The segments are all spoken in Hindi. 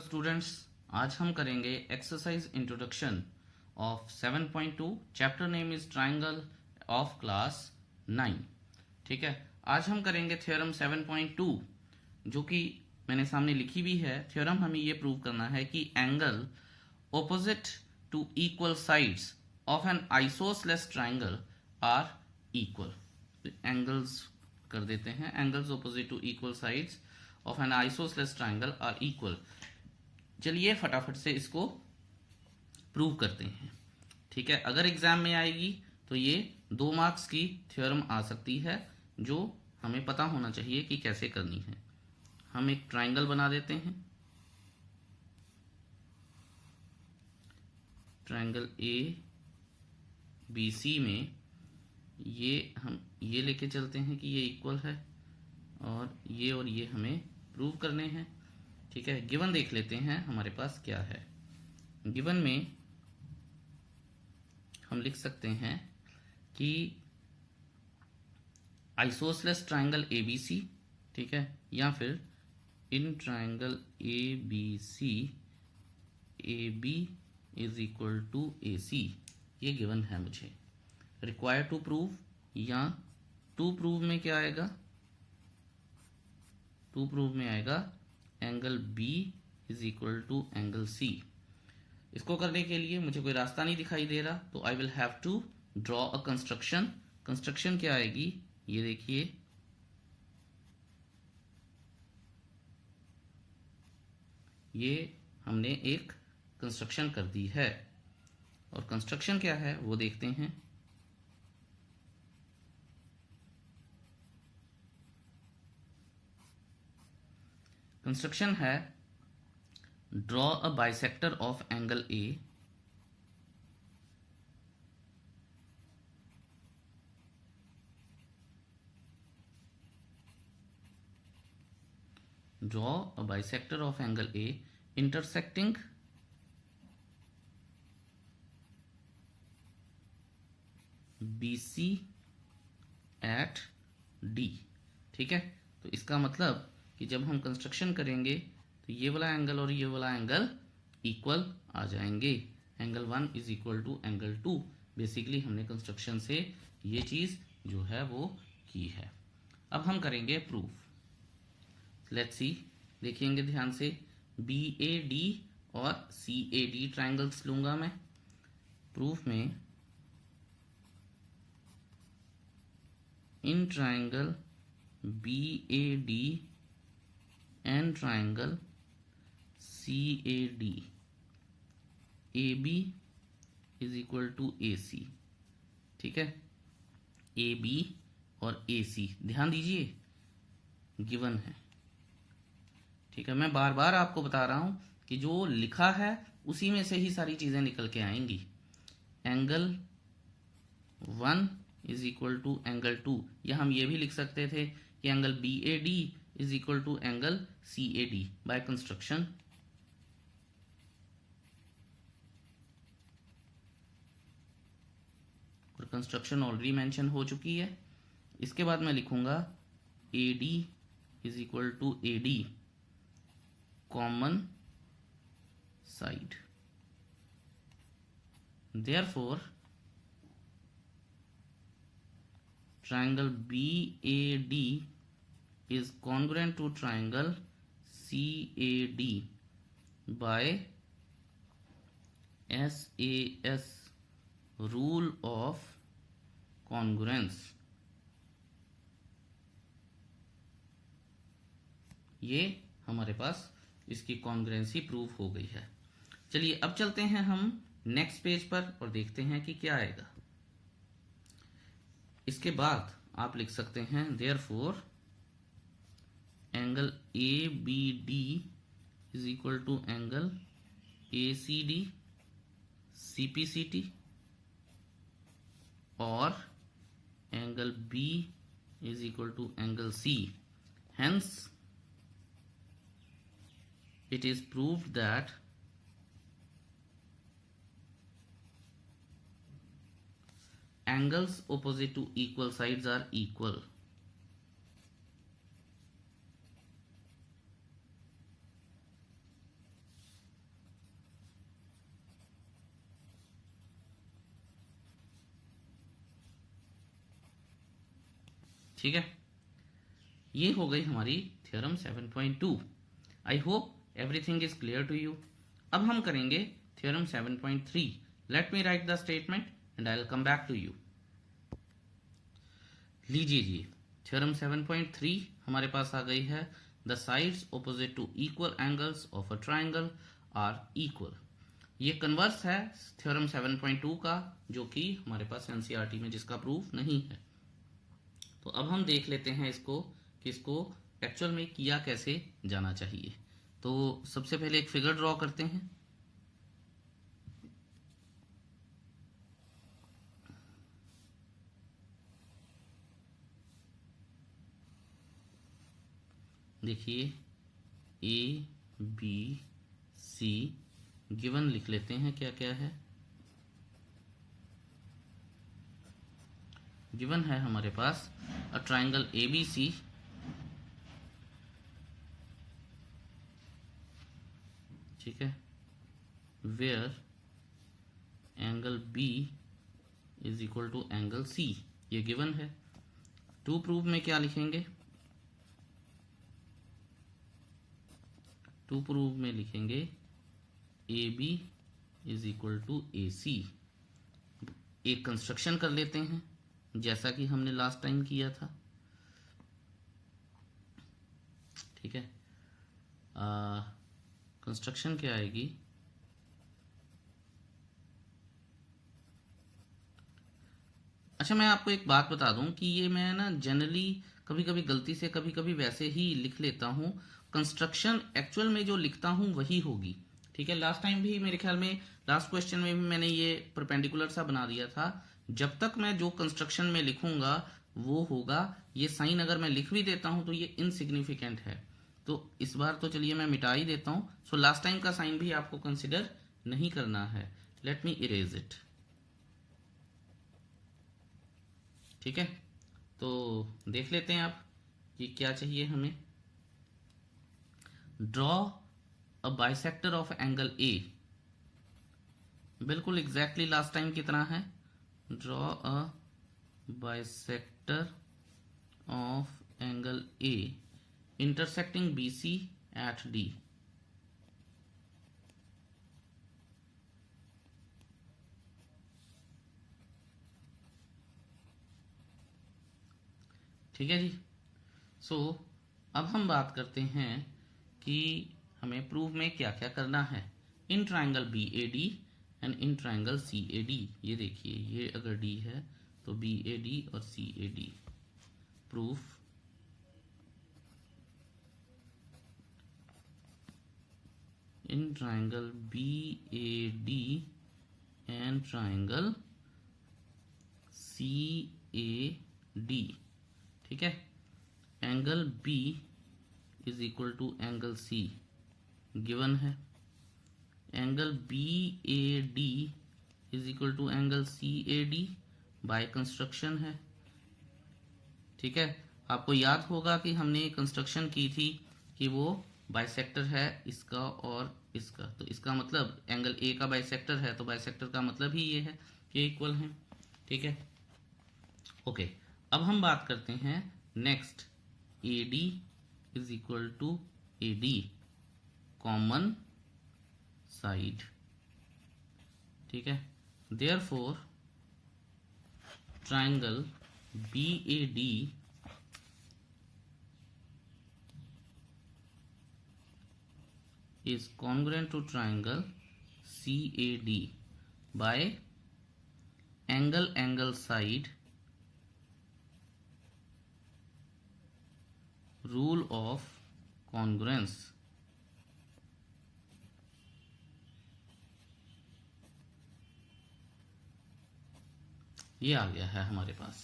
स्टूडेंट्स, आज हम करेंगे exercise introduction of 7.2। Chapter name is triangle of class 9। ठीक है, आज हम करेंगे थ्योरम 7.2 जो कि मैंने सामने लिखी भी है। थ्योरम हमें ये प्रूव करना है कि angle opposite to equal sides of an isosceles triangle are equal. Angles कर देते हैं, angles opposite to equal sides of an isosceles triangle are equal. चलिए फटाफट से इसको प्रूव करते हैं। ठीक है, अगर एग्जाम में आएगी तो ये 2 मार्क्स की थ्योरम आ सकती है जो हमें पता होना चाहिए कि कैसे करनी है। हम एक ट्राइंगल बना देते हैं, ट्राइंगल ए बी सी में हम ये लेके चलते हैं कि ये इक्वल है और ये हमें प्रूव करने हैं। ठीक है, गिवन देख लेते हैं हमारे पास क्या है। गिवन में हम लिख सकते हैं कि आइसोसेलेस ट्राइंगल एबीसी, ठीक है, या फिर in triangle ABC A B is equal to A C, ये गिवन है मुझे। रिक्वायर टू प्रूव, या टू प्रूव में क्या आएगा, टू प्रूव में आएगा angle B is equal to angle C. इसको करने के लिए मुझे कोई रास्ता नहीं दिखाई दे रहा, तो I will have to draw a construction. Construction क्या आएगी, ये देखिए, ये हमने एक कंस्ट्रक्शन कर दी है और कंस्ट्रक्शन क्या है वो देखते हैं। कंस्ट्रक्शन है draw a bisector of angle A draw a bisector of angle A intersecting BC at D। ठीक है, तो इसका मतलब कि जब हम कंस्ट्रक्शन करेंगे तो ये वाला एंगल और ये वाला एंगल इक्वल आ जाएंगे। Angle 1 is equal to angle 2। Basically हमने कंस्ट्रक्शन से ये चीज जो है वो की है। अब हम करेंगे प्रूफ। लेट्स सी, देखेंगे ध्यान से, बी ए डी और सी ए डी ट्राइंगल्स लूंगा मैं। प्रूफ में in triangle B A D and triangle C A D A B is equal to A C. ठीक है, ए बी और ए सी, ध्यान दीजिए गिवन है। ठीक है, मैं बार बार आपको बता रहा हूं कि जो लिखा है उसी में से ही सारी चीजें निकल के आएंगी। Angle 1 is equal to angle 2, या हम ये भी लिख सकते थे कि angle B A D is equal to angle C A D by construction. और कंस्ट्रक्शन ऑलरेडी मेंशन हो चुकी है। इसके बाद मैं लिखूंगा A D is equal to A D common side. Therefore triangle BAD is congruent to triangle CAD by SAS rule of congruence। ये हमारे पास इसकी कॉन्ग्रुएंसी प्रूव हो गई है। चलिए अब चलते हैं हम नेक्स्ट पेज पर और देखते हैं कि क्या आएगा। इसके बाद आप लिख सकते हैं therefore angle A B D is equal to angle A C D C P C T, और angle B is equal to angle C. Hence it is proved that angles opposite to equal sides are equal। ठीक है, ये हो गई हमारी theorem 7.2। I hope everything is clear to you. अब हम करेंगे theorem 7.3। Let me write the statement and I will come back to you. लीजिए जी, थ्योरम 7.3 हमारे पास आ गई है। The sides opposite to equal angles of a triangle are equal. ये कन्वर्स है थ्योरम 7.2 का, जो कि हमारे पास एनसीईआरटी में जिसका प्रूफ नहीं है। तो अब हम देख लेते हैं इसको कि इसको एक्चुअल में किया कैसे जाना चाहिए। तो सबसे पहले एक फिगर ड्रॉ करते हैं। देखिए ए बी सी गिवन लिख लेते हैं, क्या क्या है। गिवन है हमारे पास a triangle A B C, ठीक है, where angle B is equal to angle C, ये गिवन है। टू प्रूफ में क्या लिखेंगे? टू प्रूफ में लिखेंगे A B is equal to A C. एक कंस्ट्रक्शन कर लेते हैं जैसा कि हमने लास्ट टाइम किया था, ठीक है। कंस्ट्रक्शन क्या आएगी? अच्छा, मैं आपको एक बात बता दूं कि ये मैं ना जनरली कभी कभी गलती से कभी कभी वैसे ही लिख लेता हूं। कंस्ट्रक्शन एक्चुअल में जो लिखता हूं वही होगी, ठीक है। लास्ट टाइम भी मेरे ख्याल में लास्ट क्वेश्चन में भी मैंने ये परपेंडिकुलर सा बना दिया था। जब तक मैं जो कंस्ट्रक्शन में लिखूंगा वो होगा। ये साइन अगर मैं लिख भी देता हूं तो ये इनसिग्निफिकेंट है, तो इस बार तो चलिए मैं मिटा ही देता हूं। सो लास्ट टाइम का साइन भी आपको कंसिडर नहीं करना है। लेट मी इरेज इट, ठीक है। तो देख लेते हैं आप कि क्या चाहिए हमें। Draw a bisector of angle A, बिल्कुल एग्जैक्टली लास्ट टाइम की तरह है। Draw a bisector of angle A intersecting B C at D. ठीक है जी। सो अब हम बात करते हैं कि हमें प्रूफ में क्या क्या करना है। In triangle B A D and in triangle C A D, ये देखिए, ये अगर डी है तो बी ए डी और C A D. Proof in triangle B A D and triangle C A D, ठीक है। Angle B is equal to angle C given है। Angle B A D is equal to angle C A D by construction है, ठीक है। आपको याद होगा कि हमने कंस्ट्रक्शन की थी कि वो बाइसेक्टर है इसका और इसका, तो इसका मतलब एंगल ए का बाइसेक्टर है, तो बाइसेक्टर का मतलब ही ये है कि इक्वल है, ठीक है। ओके, अब हम बात करते हैं next. A D is equal to A D common side, ठीक है। Therefore triangle B A D is congruent to triangle CAD by angle side rule of congruence। ये आ गया है हमारे पास,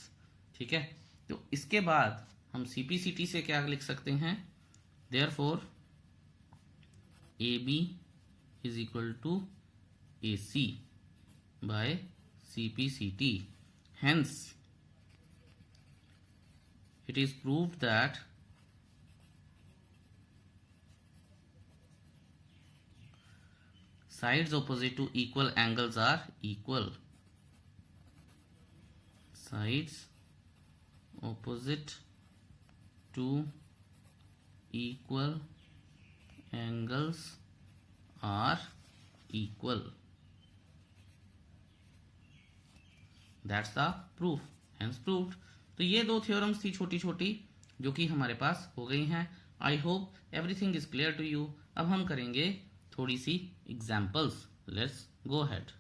ठीक है। तो इसके बाद हम CPCT से क्या लिख सकते हैं? Therefore AB is equal to AC by CPCT. Hence, it is proved that sides opposite to equal angles are equal. Sides opposite two equal angles are equal. That's the proof. Hence proved. तो ये दो थ्योरम्स थी छोटी छोटी जो कि हमारे पास हो गई हैं. I hope everything is clear to you. अब हम करेंगे थोड़ी सी एग्जाम्पल्स. Let's go head.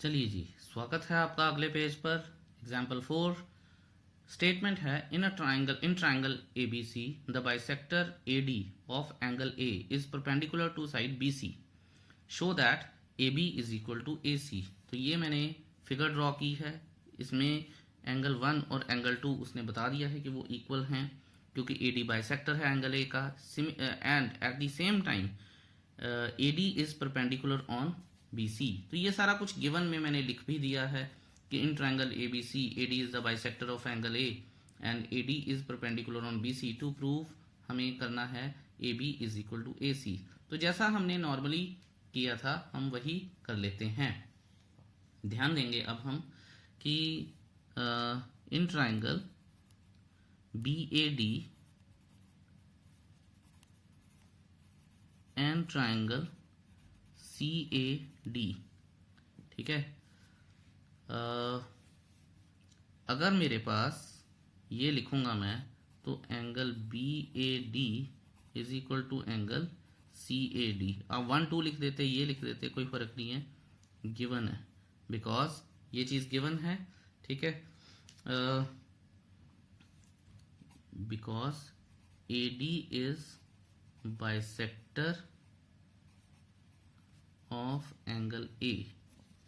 चलिए जी, स्वागत है आपका अगले पेज पर. एग्जाम्पल 4. स्टेटमेंट है in triangle ABC the bisector AD of angle A is perpendicular to side BC. Show that AB is equal to AC. तो ये मैंने फिगर ड्रॉ की है. इसमें एंगल 1 और एंगल 2 उसने बता दिया है कि वो इक्वल हैं क्योंकि AD बाइसेक्टर है एंगल A का. And at the same time AD is perpendicular on BC. तो ये सारा कुछ गिवन में मैंने लिख भी दिया है कि in triangle ABC AD is the bisector of angle A and AD is perpendicular on BC. To prove हमें करना है AB is equal to AC. तो जैसा हमने नॉर्मली किया था हम वही कर लेते हैं. ध्यान देंगे अब हम कि in triangle BAD and triangle CAD. ठीक है. अगर मेरे पास ये लिखूंगा मैं तो angle BAD is equal to angle CAD. आप 1 2 लिख देते, ये लिख देते, कोई फर्क नहीं है, गिवन है बिकॉज ये चीज गिवन है. ठीक है. Because AD is bisector of angle A.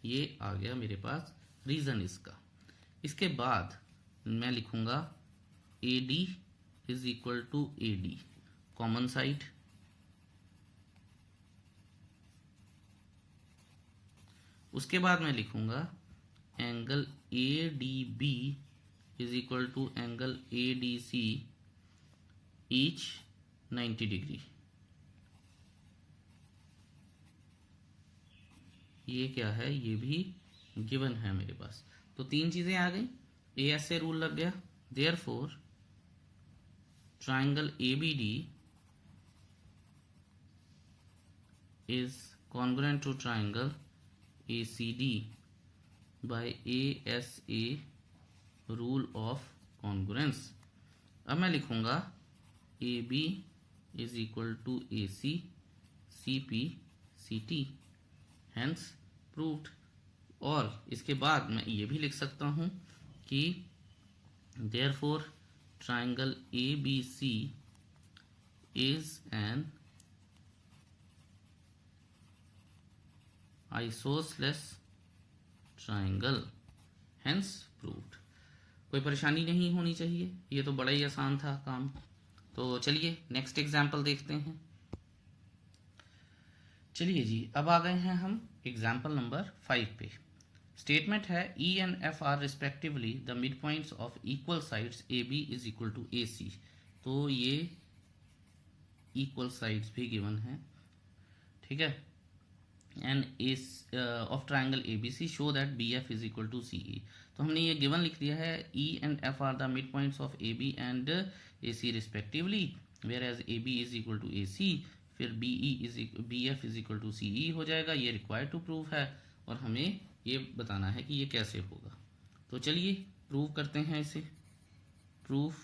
ये आ गया मेरे पास रीजन इसका. इसके बाद मैं लिखूंगा AD is equal to AD common side. उसके बाद मैं लिखूंगा angle ADB is equal to angle ADC each 90 degree. ये क्या है, ये भी गिवन है मेरे पास. तो 3 चीजें आ गई. AS से रूल लग गया. Therefore triangle ABD is congruent to triangle ACD by ASA rule of congruence. अब मैं लिखूंगा AB is equal to AC CP CT. Hence proved. और इसके बाद मैं ये भी लिख सकता हूं कि therefore triangle ABC is an isosceles triangle. Hence proved. कोई परेशानी नहीं होनी चाहिए. ये तो बड़ा ही आसान था काम. तो चलिए नेक्स्ट एग्जाम्पल देखते हैं. चलिए जी, अब आ गए हैं हम एग्जाम्पल नंबर 5 पे. स्टेटमेंट है E and F are respectively the mid points of equal sides AB is equal to AC. तो ये इक्वल साइड्स भी गिवन है. ठीक है. And of triangle ABC show that BF is equal to CE. तो हमने ये गिवन लिख दिया है E and F are the mid points of AB and AC respectively where as AB is equal to AC. फिर BF is equal to CE हो जाएगा. ये रिक्वायर्ड टू प्रूव है और हमें ये बताना है कि ये कैसे होगा. तो चलिए प्रूव करते हैं इसे. प्रूफ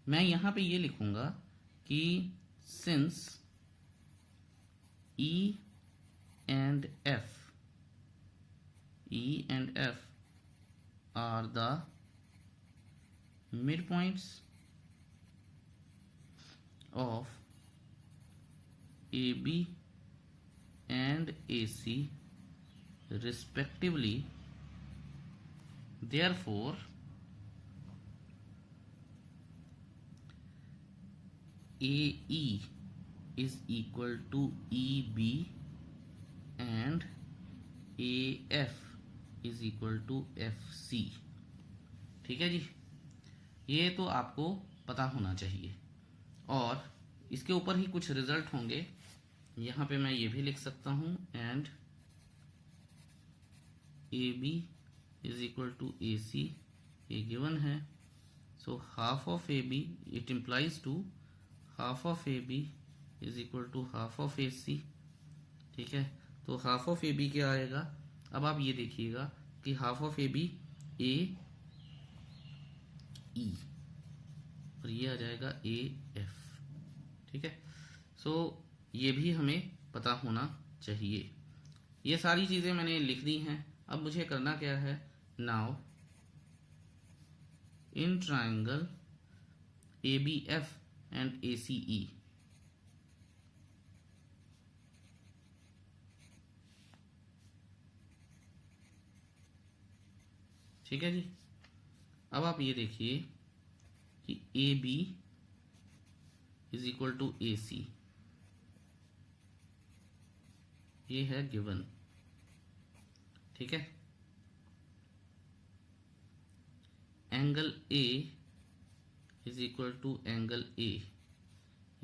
मैं यहां पे ये लिखूंगा कि since E and F are the midpoints of AB and AC respectively, therefore AE is equal to EB and AF is equal to FC. ठीक है जी. ये तो आपको पता होना चाहिए और इसके ऊपर ही कुछ रिजल्ट होंगे. यहां पे मैं ये भी लिख सकता हूं and AB is equal to AC. ये गिवन है So half of AB, it implies to half of AB is equal to half of AC. ठीक है, तो हाफ ऑफ AB क्या आएगा? अब आप ये देखिएगा कि हाफ ऑफ AB AE और ये आ जाएगा AF. ठीक है, सो ये भी हमें पता होना चाहिए. ये सारी चीजें मैंने लिख दी हैं. अब मुझे करना क्या है? Now in triangle ABF and ACE, ठीक है जी. अब आप ये देखिए कि AB is equal to AC, ये है गिवन. ठीक है, angle A is equal to angle A,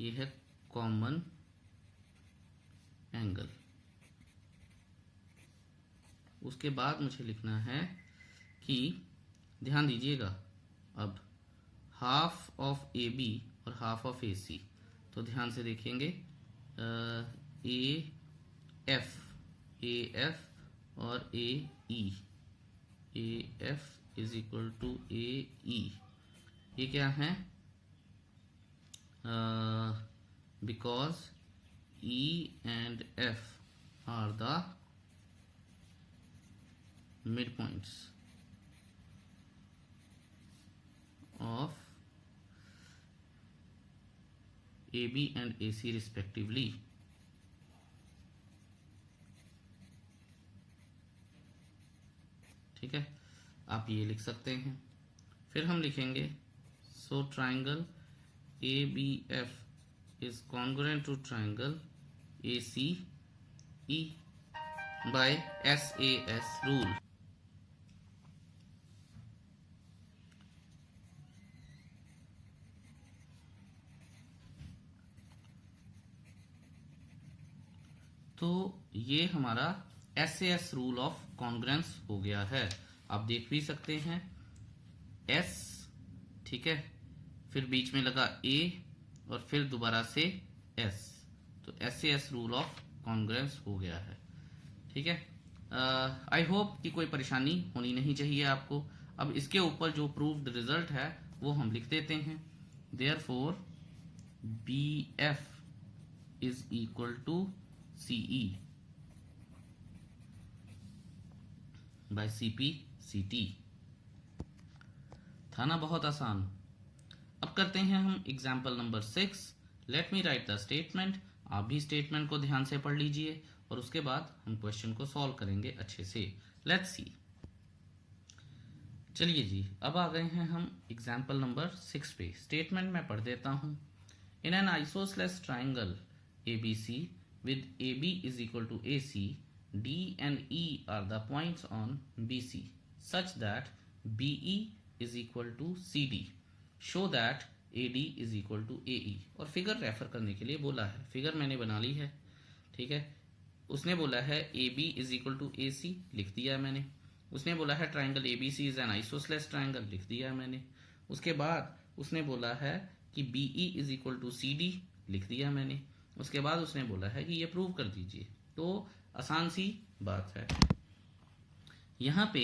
ये है कॉमन एंगल. उसके बाद मुझे लिखना है कि ध्यान दीजिएगा, अब हाफ ऑफ AB और हाफ ऑफ AC, तो ध्यान से देखेंगे AF और AE, AF is equal to AE, ये क्या है? Because E and F are the mid points of AB and AC respectively. ठीक है, आप ये लिख सकते हैं. फिर हम लिखेंगे so triangle ABF is congruent to triangle ACE by SAS rule. तो ये हमारा SAS रूल ऑफ कॉन्ग्रुएंस हो गया है. आप देख भी सकते हैं S, ठीक है, फिर बीच में लगा A और फिर दोबारा से S, तो SAS रूल ऑफ कॉन्ग्रुएंस हो गया है. ठीक है, आई होप कि कोई परेशानी होनी नहीं चाहिए आपको. अब इसके ऊपर जो प्रूव्ड रिजल्ट है वो हम लिख देते हैं. Therefore BF is equal to CE by CP CT. था ना बहुत आसान. अब करते हैं हम example number 6. Late me write the statement. आप भी स्टेटमेंट को ध्यान से पढ़ लीजिए और उसके बाद हम क्वेश्चन को सॉल्व करेंगे अच्छे से. Let's see. चलिए जी, अब आ गए हैं हम एग्जाम्पल नंबर 6 पे. स्टेटमेंट मैं पढ़ देता हूं. In an isosceles triangle ABC with AB is equal to AC, D and E are the points on BC such that BE is equal to CD. Show that AD is equal to AE. और फिगर रेफर करने के लिए बोला है. फिगर मैंने बना ली है. ठीक है, उसने बोला है AB is equal to AC, लिख दिया मैंने. उसने बोला है triangle ABC is an isosceles triangle, लिख दिया मैंने. उसके बाद उसने बोला है कि BE is equal to CD, लिख दिया मैंने. उसके बाद उसने बोला है कि ये प्रूव कर दीजिए. तो आसान सी बात है. यहाँ पे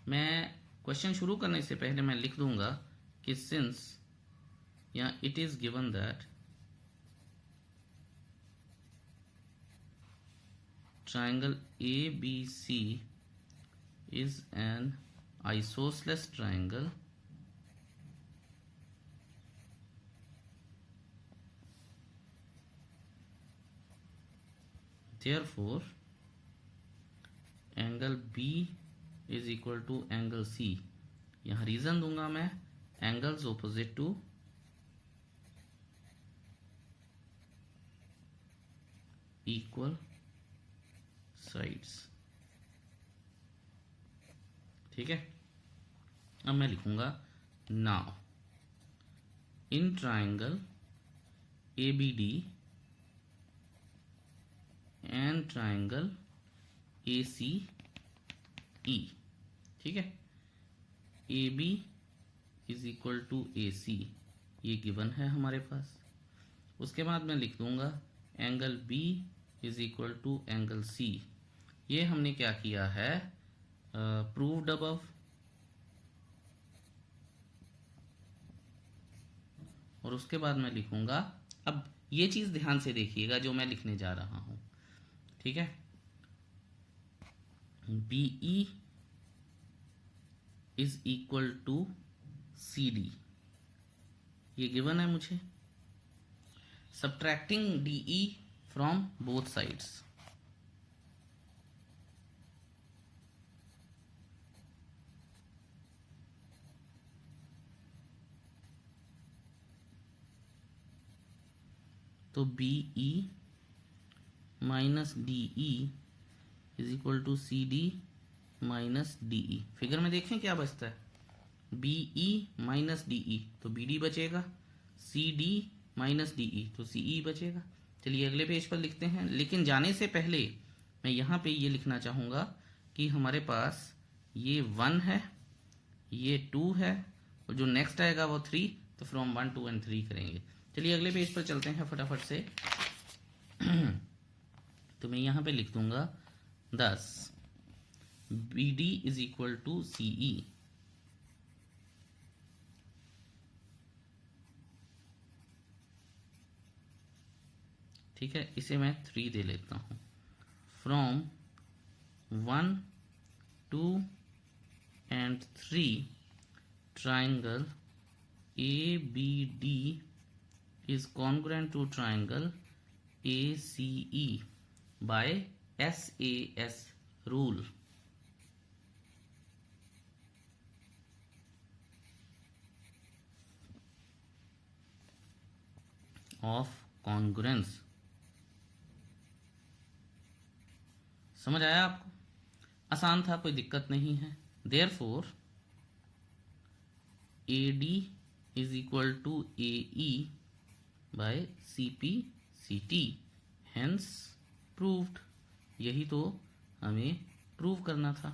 मैं क्वेश्चन शुरू करने से पहले मैं लिख दूंगा कि सिंस या it is given that triangle ABC is an isosceles triangle therefore angle B is equal to angle C. यहाँ रीजन दूंगा मैं, angles opposite to equal sides. ठीक है, अब मैं लिखूंगा now in triangle ABD and triangle ACE. ठीक है, AB is equal to A C, ये गिवन है हमारे पास। उसके बाद मैं लिख दूंगा angle B is equal to angle C, ये हमने क्या किया है, प्रूव्ड अबव। और उसके बाद मैं लिखूंगा, अब ये चीज ध्यान से देखिएगा जो मैं लिखने जा रहा हूं, ठीक है। BE is equal to C D, ये गिवन है मुझे। Subtracting DE from both sides, तो BE minus DE is equal to C D minus DE. Figure में देखें क्या बचता है, बीई माइनस डीई तो बी डी बचेगा, सी डी माइनस डीई तो सीई बचेगा। चलिए अगले पेज पर लिखते हैं, लेकिन जाने से पहले मैं यहाँ पे ये लिखना चाहूँगा कि हमारे पास ये 1 है, ये 2 है, और जो नेक्स्ट आएगा वो 3, तो फ्रॉम 1 2 एंड 3 करेंगे। चलिए अगले पेज पर चलते हैं फटाफट से। तो मैं यहाँ पे लिख दूंगा 10 B D is equal to C E, ठीक है, इसे मैं 3 दे लेता हूं। From 1 2 and 3 triangle A B D is congruent to triangle ACE by SAS rule. Of congruence, समझ आया आपको? आसान था, कोई दिक्कत नहीं है। Therefore AD is equal to AE by CP CT, hence proved। यही तो हमें प्रूव करना था।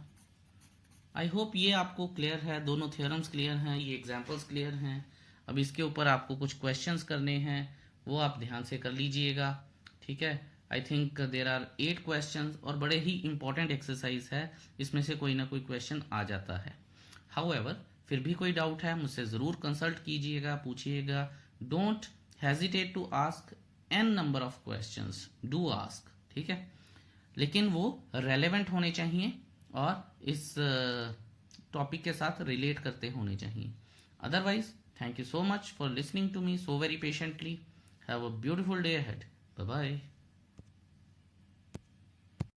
आई होप ये आपको क्लियर है, दोनों थ्योरम्स क्लियर हैं, ये एग्जांपल्स क्लियर हैं। अब इसके ऊपर आपको कुछ क्वेश्चंस करने हैं, वो आप ध्यान से कर लीजिएगा, ठीक है। I think there are 8 questions और बड़े ही इंपॉर्टेंट एक्सरसाइज है, इसमें से कोई ना कोई क्वेश्चन आ जाता है। हाउएवर फिर भी कोई डाउट है मुझसे ज़रूर कंसल्ट कीजिएगा, पूछिएगा। Don't hesitate to ask n number of questions, do ask, ठीक है, लेकिन वो रेलेवेंट होने चाहिए और इस टॉपिक के साथ रिलेट करते होने चाहिए। Otherwise thank you so much for listening to me so very patiently. Have a beautiful day ahead. Bye bye.